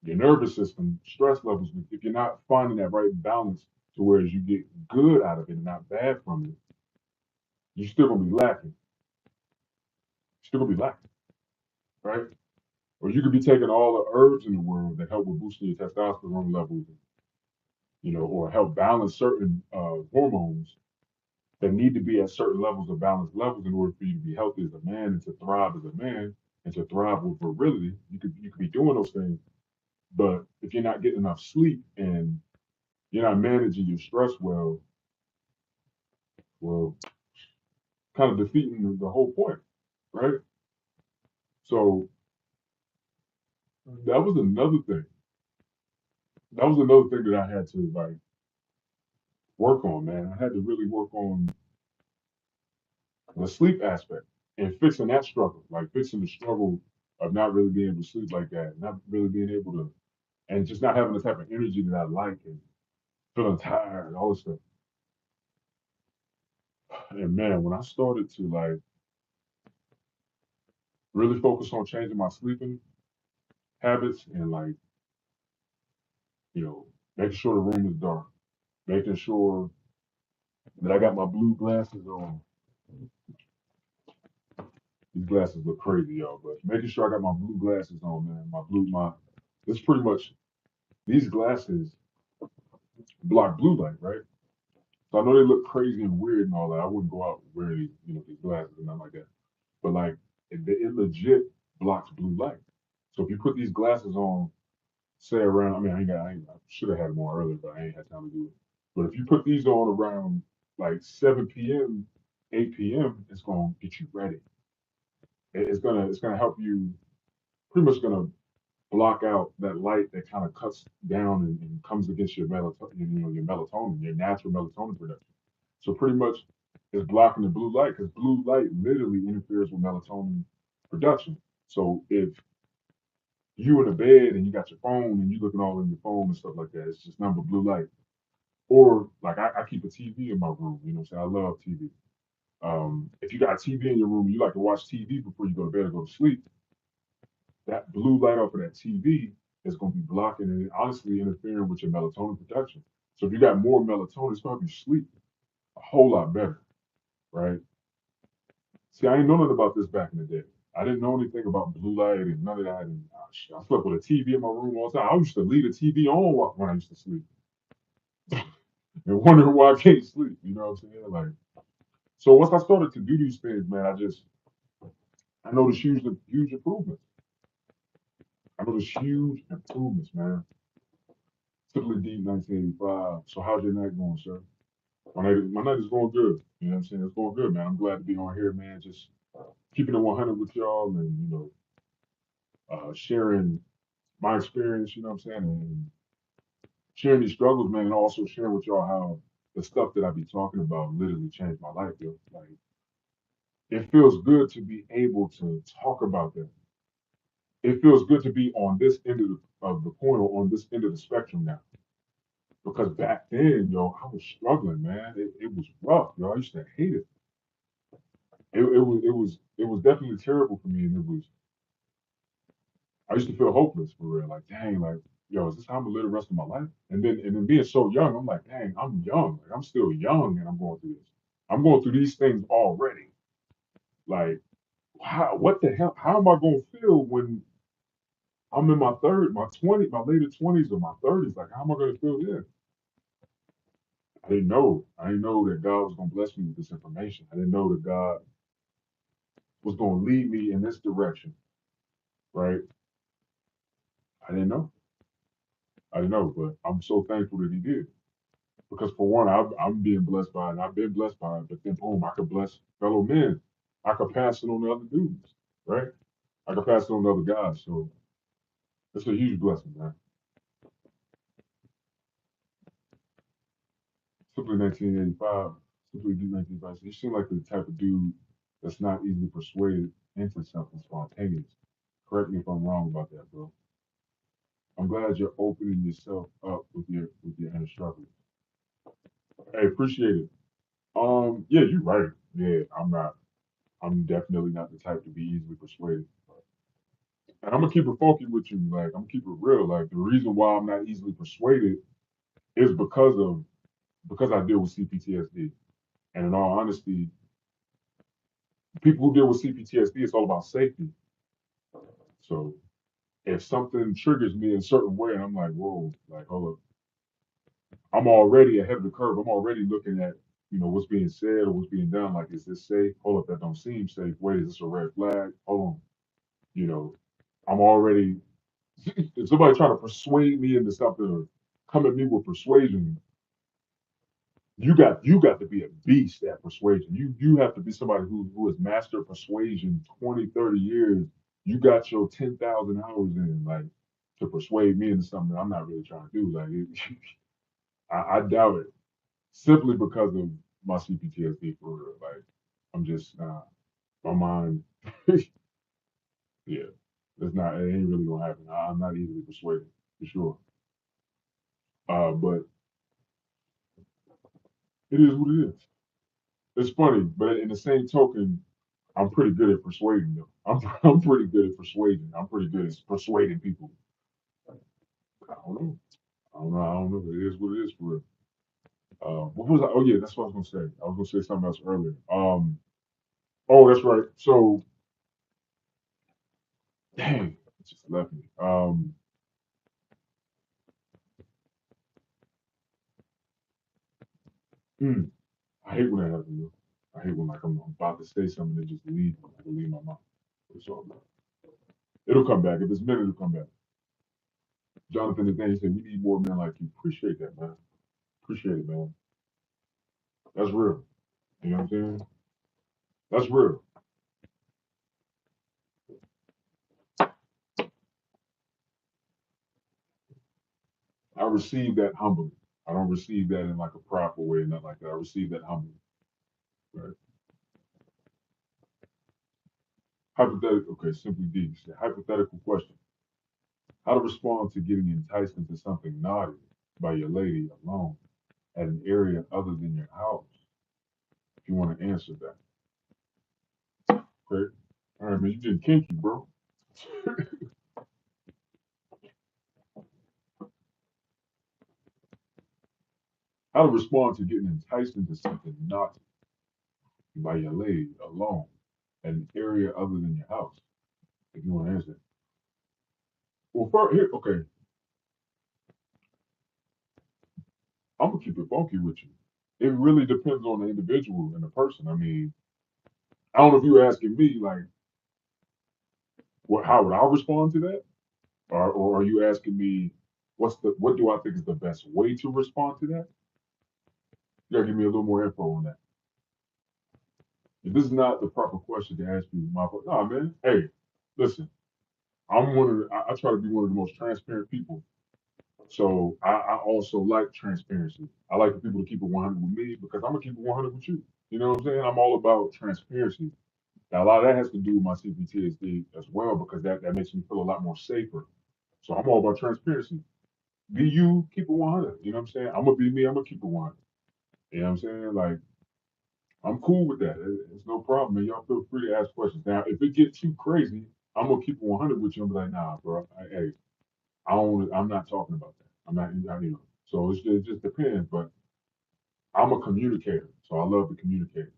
[SPEAKER 1] your nervous system, stress levels, if you're not finding that right balance to where as you get good out of it and not bad from it, you're still gonna be lacking. Still gonna be lacking, right? Or you could be taking all the herbs in the world that help with boosting your testosterone levels, or help balance certain hormones that need to be at certain levels of balanced levels in order for you to be healthy as a man and to thrive as a man and to thrive with virility. You could be doing those things, but if you're not getting enough sleep and you're not managing your stress well, kind of defeating the whole point, right? So that was another thing. That was another thing that I had to like work on, man. I had to really work on the sleep aspect and fixing that struggle, like fixing the struggle of not really being able to sleep like that, not really being able to, and just not having the type of energy that I like and feeling tired and all this stuff. And man, when I started to like really focus on changing my sleeping habits and like, you know, making sure the room is dark, making sure that I got my blue glasses on. These glasses look crazy, y'all, but making sure I got my blue glasses on, man. It's pretty much these glasses block blue light, right? So I know they look crazy and weird and all that. I wouldn't go out wearing these glasses and nothing like that. But like, it legit blocks blue light. So if you put these glasses on, say around, I mean, I should have had them on earlier, but I ain't had time to do it. But if you put these on around like 7 p.m., 8 p.m., it's gonna get you ready. It's gonna help you. Pretty much gonna block out that light that kind of cuts down and comes against your melatonin, your natural melatonin production. So pretty much it's blocking the blue light because blue light literally interferes with melatonin production. So if you in the bed and you got your phone and you looking all in your phone and stuff like that, it's just number blue light. Or like I keep a TV in my room, what I'm saying? I love TV. If you got a TV in your room, you like to watch TV before you go to bed or go to sleep, that blue light off of that TV is going to be blocking and honestly interfering with your melatonin production. So if you got more melatonin, it's going to help you sleep a whole lot better, right? See, I ain't know nothing about this back in the day. I didn't know anything about blue light and none of that. And I slept with a TV in my room all the time. I used to leave the TV on when I used to sleep and wondering why I can't sleep. You know what I'm saying? Like, so once I started to do these things, man, I noticed huge improvements. I noticed huge improvements, man. Typically deep 1985. So how's your night going, sir? My night is going good. You know what I'm saying? It's going good, man. I'm glad to be on here, man. Just keeping it 100 with y'all and, sharing my experience, you know what I'm saying? And sharing these struggles, man, and also sharing with y'all how the stuff that I be talking about literally changed my life, yo. Like, it feels good to be able to talk about that. It feels good to be on this end of the coin or on this end of the spectrum now. Because back then, yo, I was struggling, man. It was rough, yo. I used to hate it. It was definitely terrible for me, and I used to feel hopeless for real. Like, dang, like, yo, is this how I'm gonna live the rest of my life? And then being so young, I'm like, dang, I'm young. Like, I'm still young, and I'm going through this. I'm going through these things already. Like, what the hell? How am I gonna feel when I'm in my later 20s or my 30s? Like, how am I gonna feel then? I didn't know. I didn't know that God was gonna bless me with this information. I didn't know that God was gonna lead me in this direction, right? I didn't know. I didn't know, but I'm so thankful that He did. Because for one, I'm being blessed by it, and I've been blessed by it. But then, boom, I could bless fellow men. I could pass it on to other dudes, right? I could pass it on to other guys. So it's a huge blessing, man. Simply 1985, simply do 1985. So you seem like the type of dude that's not easily persuaded into something spontaneous. Correct me if I'm wrong about that, bro. I'm glad you're opening yourself up with your inner struggles. Hey, appreciate it. Yeah, you're right. Yeah, I'm definitely not the type to be easily persuaded. And I'm gonna keep it funky with you. Like, I'm gonna keep it real. Like, the reason why I'm not easily persuaded is because I deal with CPTSD. And in all honesty, people who deal with CPTSD, it's all about safety. So if something triggers me in a certain way, and I'm like, whoa, like hold up, I'm already ahead of the curve. I'm already looking at, what's being said or what's being done. Like, is this safe? Hold up, that don't seem safe. Wait, is this a red flag? Hold on, you know, I'm already. If somebody trying to persuade me into something or come at me with persuasion, you got to be a beast at persuasion. You have to be somebody who has mastered persuasion 20, 30 years. You got your 10,000 hours in, like, to persuade me into something that I'm not really trying to do. Like, I doubt it simply because of my CPTSD for real. Like, I'm just my mind. Yeah, it's not. It ain't really gonna happen. I'm not easily persuaded for sure. But it is what it is. It's funny, but in the same token, I'm pretty good at persuading them. I'm pretty good at persuading. I'm pretty good at persuading people. I don't know. I don't know. I don't know. It is what it is for real. What was I? Oh yeah, that's what I was gonna say. I was gonna say something else earlier. Oh, that's right. So, dang, it just left me. Hmm, I hate when that happens. Though. I hate when like I'm about to say something that just leaves me, like, leave my mouth. It's all good. It'll come back. If it's meant, it'll come back. Jonathan the thing said, "We need more men like you." Appreciate that, man. Appreciate it, man. That's real. You know what I'm saying? That's real. I receive that humbly. I don't receive that in like a proper way, nothing like that. I receive that humbly. Right? Hypothetical. Okay, simply D. Hypothetical question: how to respond to getting enticed into something naughty by your lady alone at an area other than your house? If you want to answer that, okay? All right, man. You getting kinky, bro? How to respond to getting enticed into something naughty by your lady alone at an area other than your house? If you want to answer that. Well, first, here, okay. I'm gonna keep it funky with you. It really depends on the individual and the person. I mean, I don't know if you're asking me like, how would I respond to that, or are you asking me what do I think is the best way to respond to that? You gotta give me a little more info on that. If this is not the proper question to ask you, nah, man. Hey, listen, I try to be one of the most transparent people. So I also like transparency. I like the people to keep it 100 with me because I'm gonna keep it 100 with you. You know what I'm saying? I'm all about transparency. Now, a lot of that has to do with my CPTSD as well because that makes me feel a lot more safer. So I'm all about transparency. Be you, keep it 100. You know what I'm saying? I'm gonna be me. I'm gonna keep it 100. You know what I'm saying? Like I'm cool with that. It's no problem, man. Y'all feel free to ask questions. Now, if it gets too crazy, I'm gonna keep it 100 with you. I'm be like, nah, bro. Hey, I don't. I'm not talking about that. I'm not. So it just depends. But I'm a communicator, so I love to communicate.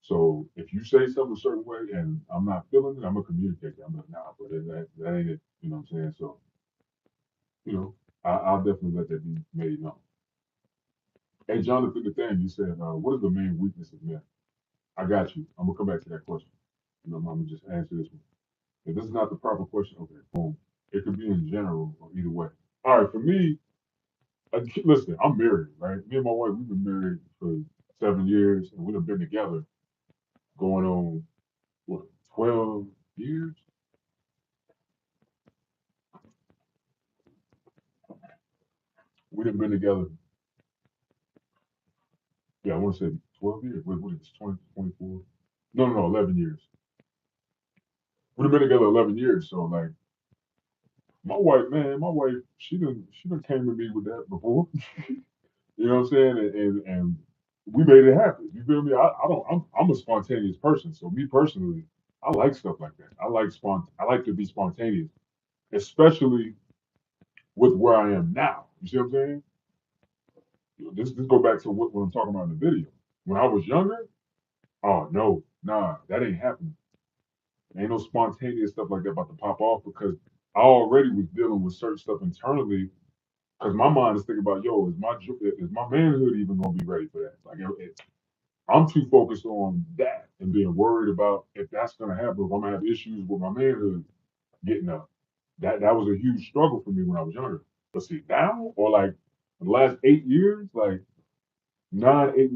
[SPEAKER 1] So if you say something a certain way and I'm not feeling it, I'm gonna communicate that. I'm like, nah, but that ain't it. You know what I'm saying? So, you know, I'll definitely let that be made known. Hey, Jonathan, the thing you said, what is the main weakness of men? I got you. I'm gonna come back to that question. I'm gonna just answer this one. If this is not the proper question, okay, boom. It could be in general or either way. All right, for me, listen, I'm married, right? Me and my wife, we've been married for 7 years, and we've been together going on what 12 years. We've been together. Yeah, I want to say 12 years. Wait, what is this? 20, 24? No, no, no, 11 years. We've been together 11 years. So, like, my wife, man, my wife, she done came to me with that before. You know what I'm saying? And we made it happen. You feel me? I don't, I'm a spontaneous person. So, me personally, I like stuff like that. I like to be spontaneous, especially with where I am now. You see what I'm saying? This go back to what I'm talking about in the video. When I was younger, oh no, nah, that ain't happening. Ain't no spontaneous stuff like that about to pop off because I already was dealing with certain stuff internally because my mind is thinking about, yo, is my manhood even gonna be ready for that? Like, I'm too focused on that and being worried about if that's gonna happen, if I'm gonna have issues with my manhood getting up. That was a huge struggle for me when I was younger. But see now, or like the last 8 years, like 8,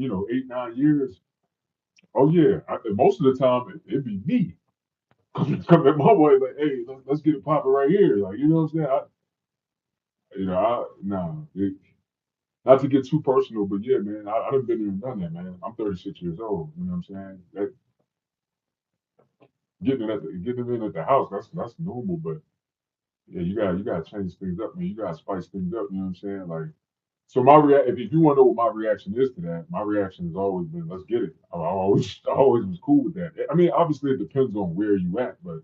[SPEAKER 1] 9 years. Oh yeah, most of the time it'd be me coming at my way like, hey, let's get it popping right here. Like, you know what I'm saying? Nah, not to get too personal, but yeah, man, I done been there and done that, man. I'm 36 years old. You know what I'm saying? Getting it in at the house, that's normal, but yeah, you gotta change things up, man. You gotta spice things up. You know what I'm saying? Like, so if you want to know what my reaction is to that, my reaction has always been, let's get it. I always was cool with that. I mean, obviously it depends on where you at, but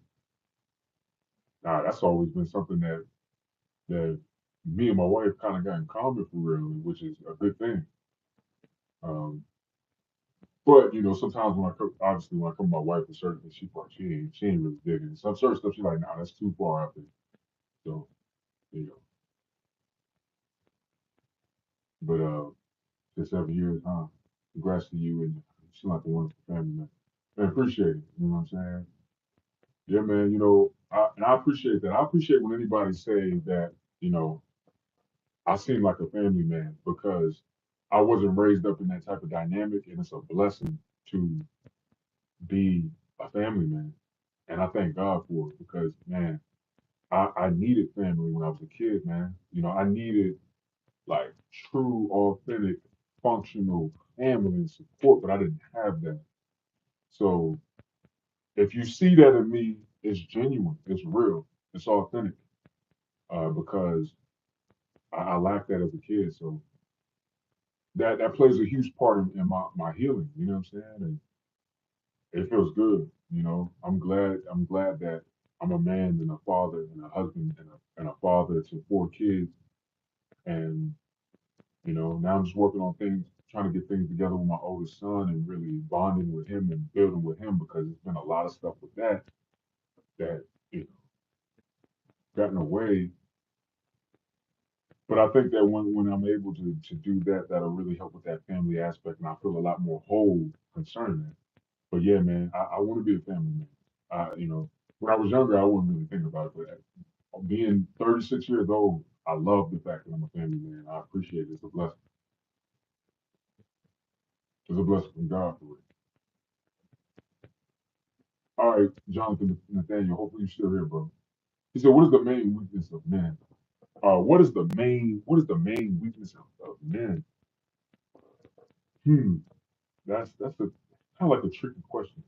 [SPEAKER 1] nah, that's always been something that me and my wife kind of got in common for real, which is a good thing. Um, but sometimes obviously when I come to my wife with certain things, she ain't really digging it. Some certain stuff she's like, nah, that's too far out there. So you know, but just 7 years, huh? Congrats to you, and you seem like a wonderful family man. I appreciate it. You know what I'm saying? Yeah, man. And I appreciate that. I appreciate when anybody say that. You know, I seem like a family man because I wasn't raised up in that type of dynamic, and it's a blessing to be a family man. And I thank God for it because, man, I needed family when I was a kid, man. I needed like true, authentic, functional family and support, but I didn't have that. So if you see that in me, it's genuine, it's real, it's authentic, because I lacked that as a kid. So that plays a huge part in my healing. You know what I'm saying? And it feels good. I'm glad that I'm a man and a father and a husband and a father to 4 kids. And now I'm just working on things, trying to get things together with my oldest son and really bonding with him and building with him because there's been a lot of stuff with that you know gotten away. But I think that when I'm able to do that, that'll really help with that family aspect, and I feel a lot more whole concerning that. But yeah, man, I want to be a family man. When I was younger, I wasn't really thinking about it, but being 36 years old, I love the fact that I'm a family man. I appreciate it. It's a blessing. It's a blessing from God for it. All right, Jonathan Nathaniel, hopefully you're still here, bro. He said, "What is the main weakness of men? What is the main weakness of men?" Hmm, that's a kind of like a tricky question.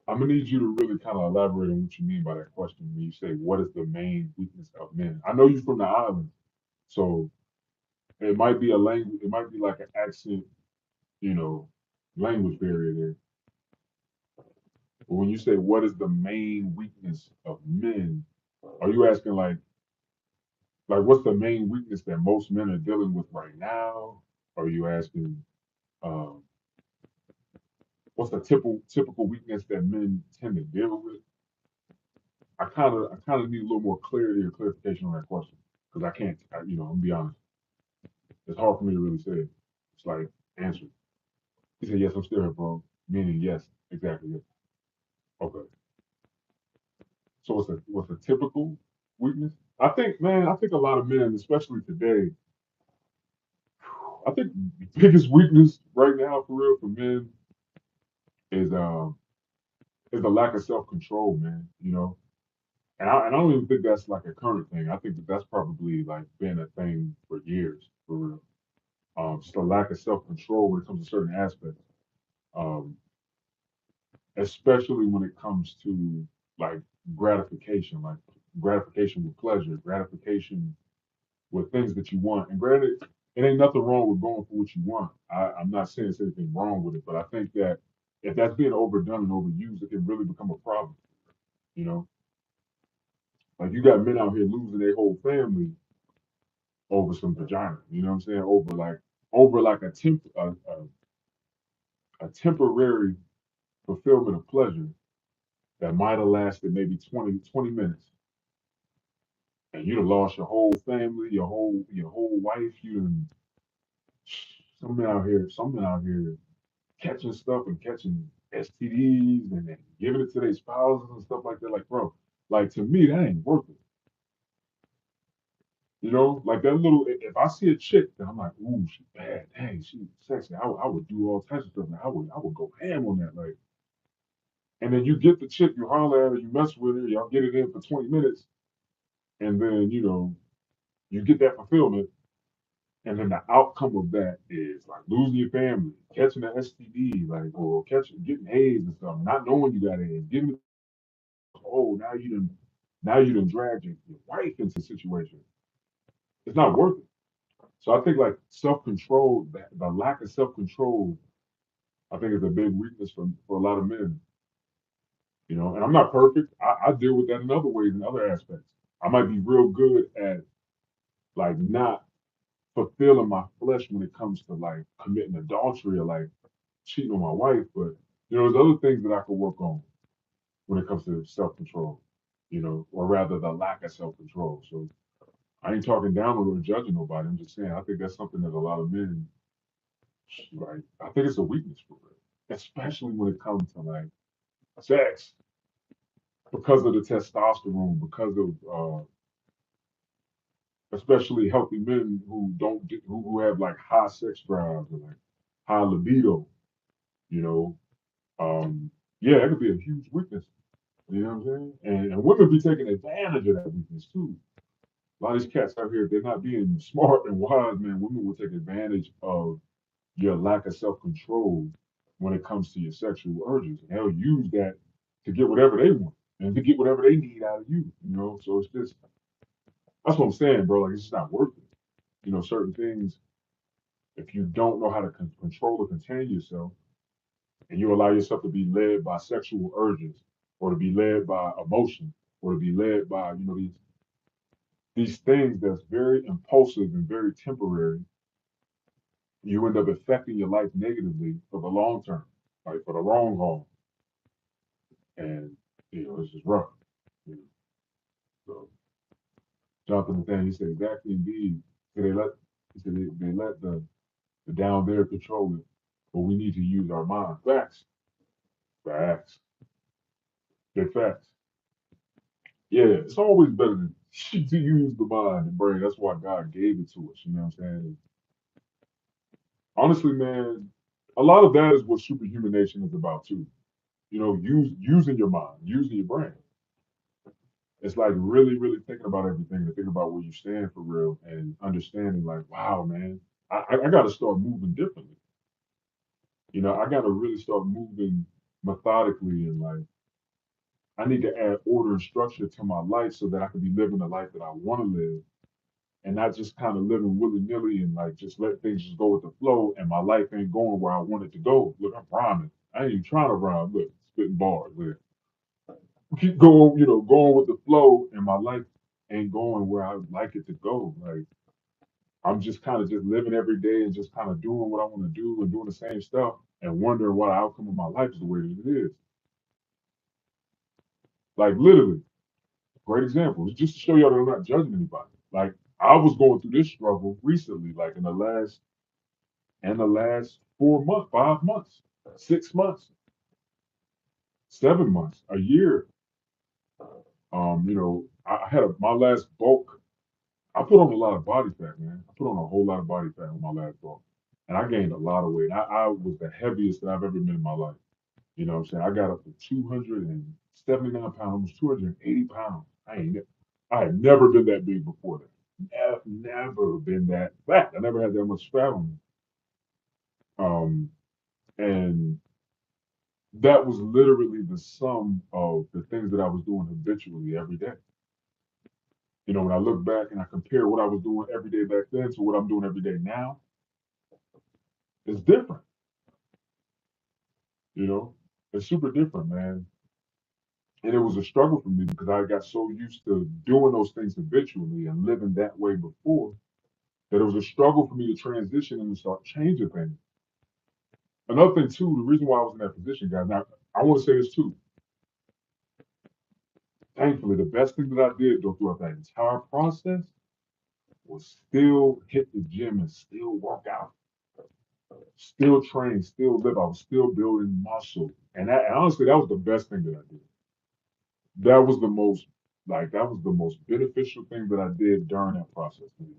[SPEAKER 1] I'm gonna need you to really kind of elaborate on what you mean by that question when you say, "What is the main weakness of men?" I know you're from the island, so it might be a language. It might be like an accent, you know, language barrier there. But when you say, "What is the main weakness of men?" Are you asking like what's the main weakness that most men are dealing with right now? Or are you asking um, what's the typical weakness that men tend to deal with? I kind of need a little more clarity or clarification on that question because I can't. I'm gonna be honest. It's hard for me to really say it. It's like answer. He said, "Yes, I'm still here, bro." Meaning, yes, exactly. Yes. Okay. So what's the typical weakness? I think, man. I think a lot of men, especially today, I think the biggest weakness right now, for real, for men is is the lack of self control, man. And I don't even think that's like a current thing. I think that's probably like been a thing for years, for real. Just a lack of self control when it comes to certain aspects, um, especially when it comes to like like gratification with pleasure, gratification with things that you want. And granted, it ain't nothing wrong with going for what you want. I'm not saying there's anything wrong with it, but I think that if that's being overdone and overused, it can really become a problem. You know, like you got men out here losing their whole family over some vagina. You know what I'm saying? Over like a temporary fulfillment of pleasure that might have lasted maybe 20 minutes. and you'd have lost your whole family, your whole wife. You done some men out here catching stuff and catching STDs and then giving it to their spouses and stuff like that. Like, bro, like to me, that ain't worth it. You know, like that little. If I see a chick that I'm like, ooh, she bad, dang, she sexy. I would do all types of stuff. Man. I would go ham on that. Like, and then you get the chick, you holler at her, you mess with her, y'all get it in for 20 minutes, and then you get that fulfillment, and then the outcome of that is like losing your family, catching an STD, like or getting AIDS and stuff, not knowing you got AIDS, getting oh now you done dragged your wife into a situation. It's not worth it. So I think like self control, the lack of self control, I think is a big weakness for a lot of men. And I'm not perfect. I deal with that in other ways, in other aspects. I might be real good at like not fulfilling my flesh when it comes to like committing adultery or like cheating on my wife, but there's other things that I could work on when it comes to self control, or rather the lack of self control. So I ain't talking down or judging nobody. I'm just saying I think that's something that a lot of men like. I think it's a weakness for real, especially when it comes to like sex, because of the testosterone, because of especially healthy men who don't who have like high sex drives or like high libido. You know, yeah, that could be a huge weakness. You know what I'm saying? And women be taking advantage of that weakness too. A lot of these cats out here, if they're not being smart and wise, man. Women will take advantage of your lack of self control when it comes to your sexual urges. And they'll use that to get whatever they want and to get whatever they need out of you. So it's just that's what I'm saying, bro. Like it's just not worth it. Certain things, if you don't know how to control or contain yourself, and you allow yourself to be led by sexual urges, or to be led by emotion, or to be led by these things that's very impulsive and very temporary, you end up affecting your life negatively for the long term, like for the long haul. And it's just rough. You know? So Jonathan Nathaniel, he said exactly indeed. So they let the down there control it, but we need to use our mind. Facts. Facts. Big facts. Yeah, it's always better to use the mind and brain. That's why God gave it to us. You know what I'm saying? Honestly, man, a lot of that is what Superhuman Nation is about too. Using your mind, using your brain. It's like really, really thinking about everything and thinking about where you stand for real and understanding like, wow, man, I got to start moving differently. I got to really start moving methodically and like I need to add order and structure to my life so that I can be living the life that I want to live and not just kind of living willy nilly and like just let things just go with the flow and my life ain't going where I want it to go. Look, I'm rhyming. I ain't even trying to rhyme. Look, spitting bars. Look, keep going, going with the flow and my life ain't going where I would like it to go. Like I'm just kind of just living every day and just kind of doing what I want to do and doing the same stuff and wondering what the outcome of my life is the way that it is. Like literally, great example. It's just to show y'all that I'm not judging anybody. Like I was going through this struggle recently, like in the last 4 months, 5 months, 6 months, 7 months, a year. I had my last bulk. I put on a lot of body fat, man. I put on a whole lot of body fat on my last bulk, and I gained a lot of weight. I was the heaviest that I've ever been in my life. You know what I'm saying? I got up to 279 pounds, almost 280 pounds. I had never been that big before that. Never been that fat. I never had that much fat on me. And that was literally the sum of the things that I was doing habitually every day. When I look back and I compare what I was doing every day back then to what I'm doing every day now, it's different. You know, it's super different, man. And it was a struggle for me because I got so used to doing those things habitually and living that way before that it was a struggle for me to transition and to start changing things. Another thing too, the reason why I was in that position, guys. Now I want to say this too. Thankfully, the best thing that I did though throughout that entire process was still hit the gym and still work out, still train, still live. I was still building muscle, and honestly, that was the best thing that I did. That was the most that was the most beneficial thing that I did during that process. Man.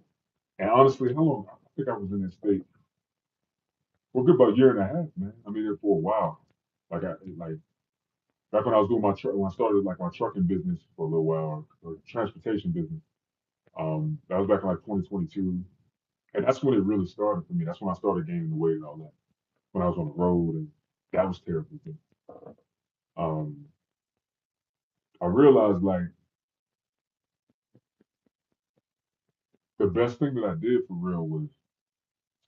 [SPEAKER 1] And honestly, how long? I think I was in that state for a good about a year and a half, man. I mean, there for a while. Like back when I was doing my truck, when I started like my trucking business for a little while, or transportation business. That was back in like 2022, and that's when it really started for me. That's when I started gaining the weight and all that. When I was on the road, and that was terrible. Too. Um, I realized like the best thing that I did for real was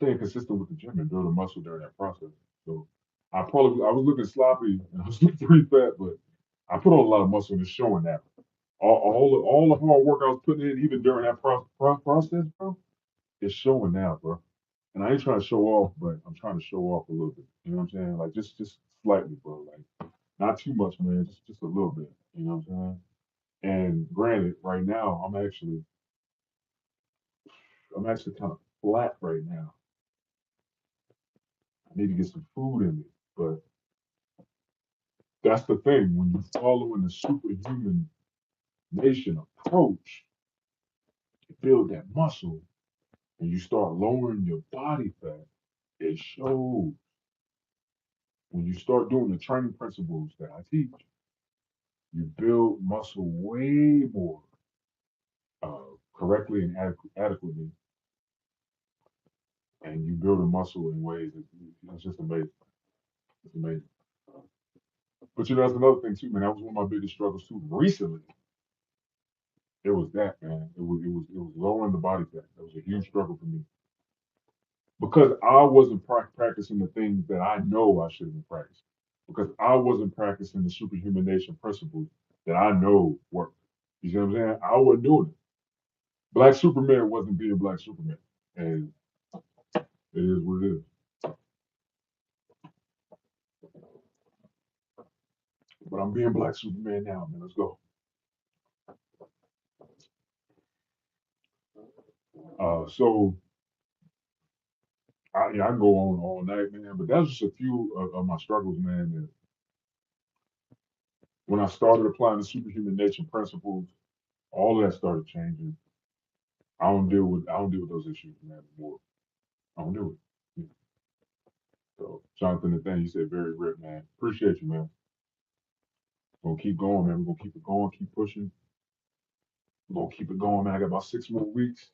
[SPEAKER 1] staying consistent with the gym and building muscle during that process. So I was looking sloppy and I was looking pretty fat, but I put on a lot of muscle and it's showing now. All the hard work I was putting in, even during that process, bro, it's showing now, bro. And I ain't trying to show off, but I'm trying to show off a little bit. You know what I'm saying? Like just slightly, bro. Like not too much, man. Just a little bit. You know what I'm saying? And granted, right now I'm actually kind of flat right now. I need to get some food in me. But that's the thing. When you're following the superhuman nation approach to build that muscle and you start lowering your body fat, it shows. When you start doing the training principles that I teach, you build muscle way more correctly and adequately, and you build a muscle in ways that it's just amazing. It's amazing. But you know, that's another thing too, man. That was one of my biggest struggles too. Recently, it was that, man. It was lowering the body fat. That was a huge struggle for me because I wasn't practicing the things that I know I should have been practicing. Because I wasn't practicing the superhumanation principles that I know work. You see what I'm saying? I wasn't doing it. Black Superman wasn't being Black Superman, and it is what it is. But I'm being Black Superman now, man. Let's go. So I can go on all night, man. But that's just a few of my struggles, man. And when I started applying the superhuman nature principles, all of that started changing. I don't deal with those issues, man, anymore. I don't do it. So Jonathan, the thing you said, very rip, man. Appreciate you, man. We're gonna keep going, man. We're gonna keep it going, keep pushing. We're gonna keep it going, man. I got about 6 more weeks.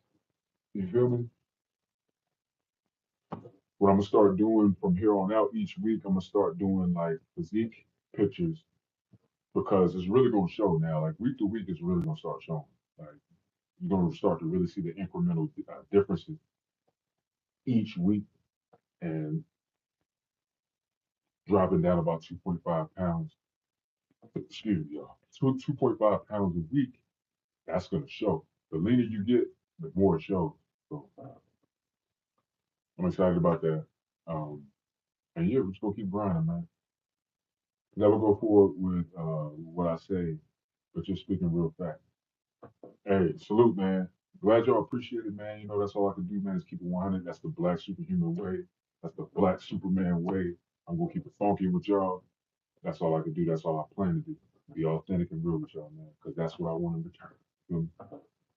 [SPEAKER 1] You feel me? What I'm gonna start doing from here on out each week, I'm gonna start doing like physique pictures because it's really gonna show now. Like week to week, it's really gonna start showing. Like you're gonna start to really see the incremental differences each week and dropping down about 2.5 pounds. Excuse me, y'all. 2.5 pounds a week. That's gonna show. The leaner you get, the more it shows. So I'm excited about that. Um, and yeah, we're just gonna keep grinding, man. Never go forward with what I say, but just speaking real fact. Hey, salute, man. Glad y'all appreciate it, man. You know, that's all I can do, man, is keep it 100. That's the Black superhuman way. That's the Black Superman way. I'm gonna keep it funky with y'all. That's all I can do. That's all I plan to do. Be authentic and real with y'all, man, because that's what I want in return. Feel me?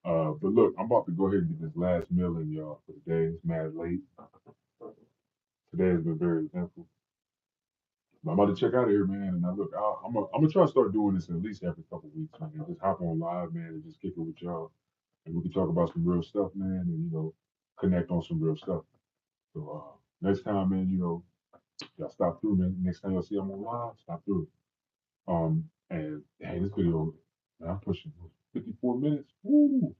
[SPEAKER 1] But look, I'm about to go ahead and get this last meal in, y'all, for the day. It's mad late. Today has been very eventful. I'm about to check out of here, man. And I'm gonna try to start doing this at least every couple of weeks, man. Just hop on live, man, and just kick it with y'all, and we can talk about some real stuff, man, and connect on some real stuff. So next time, man, y'all stop through, man. Next time y'all see I'm on live, stop through. And hey, this video, man, I'm pushing 54 minutes. Woo!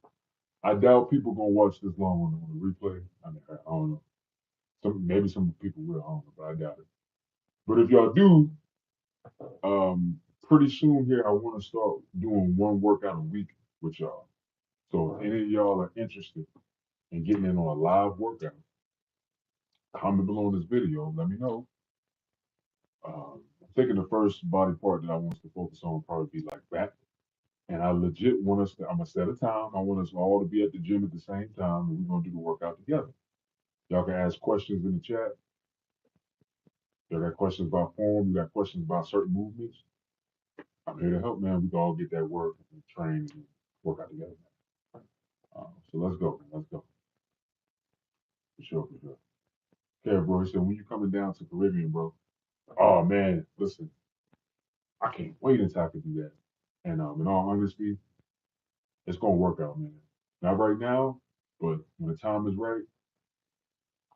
[SPEAKER 1] I doubt people gonna watch this long on the replay. I mean, I don't know. Maybe some people will, I don't know, but I doubt it. But if y'all do, pretty soon here, I want to start doing one workout a week with y'all. So if any of y'all are interested in getting in on a live workout, comment below this video. Let me know. I'm thinking the first body part that I want us to focus on will probably be like back. And I legit want us to, I'm gonna set a time. I want us all to be at the gym at the same time, and we're gonna do the workout together. Y'all can ask questions in the chat. Y'all got questions about form, you got questions about certain movements. I'm here to help, man. We can all get that work and train and work out together. So let's go, man. Let's go. For sure, for sure. Okay, bro. So when you coming down to Caribbean, bro? Oh man, listen, I can't wait until I can do that. And in all honesty, it's gonna work out, man. Not right now, but when the time is right,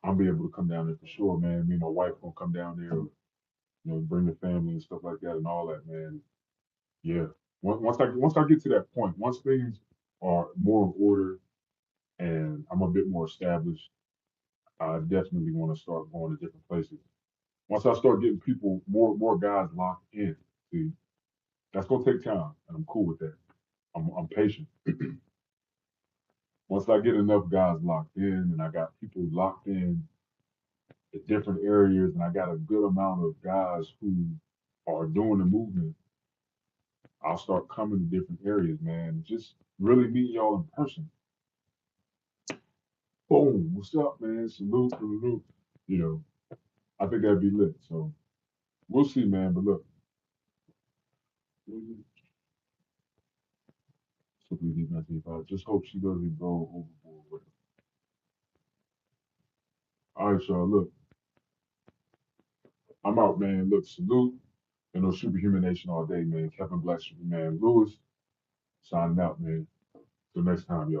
[SPEAKER 1] I'll be able to come down there for sure, man. Me and my wife gonna come down there, bring the family and stuff like that and all that, man. Yeah. Once I get to that point, once things are more in order and I'm a bit more established, I definitely want to start going to different places. Once I start getting people, more guys locked in, see, that's gonna take time, and I'm cool with that. I'm patient. Once I get enough guys locked in, and I got people locked in different areas, and I got a good amount of guys who are doing the movement, I'll start coming to different areas, man. Just really meet y'all in person. Boom, what's up, man? Salute, salute. You know, I think that'd be lit. So we'll see, man. But look, simply deep 1985. Just hope she doesn't go overboard with it. All right, y'all. Look, I'm out, man. Look, salute. Superhuman Nation all day, man. Kevin Black, Superman Lewis, signing out, man. Till next time, y'all.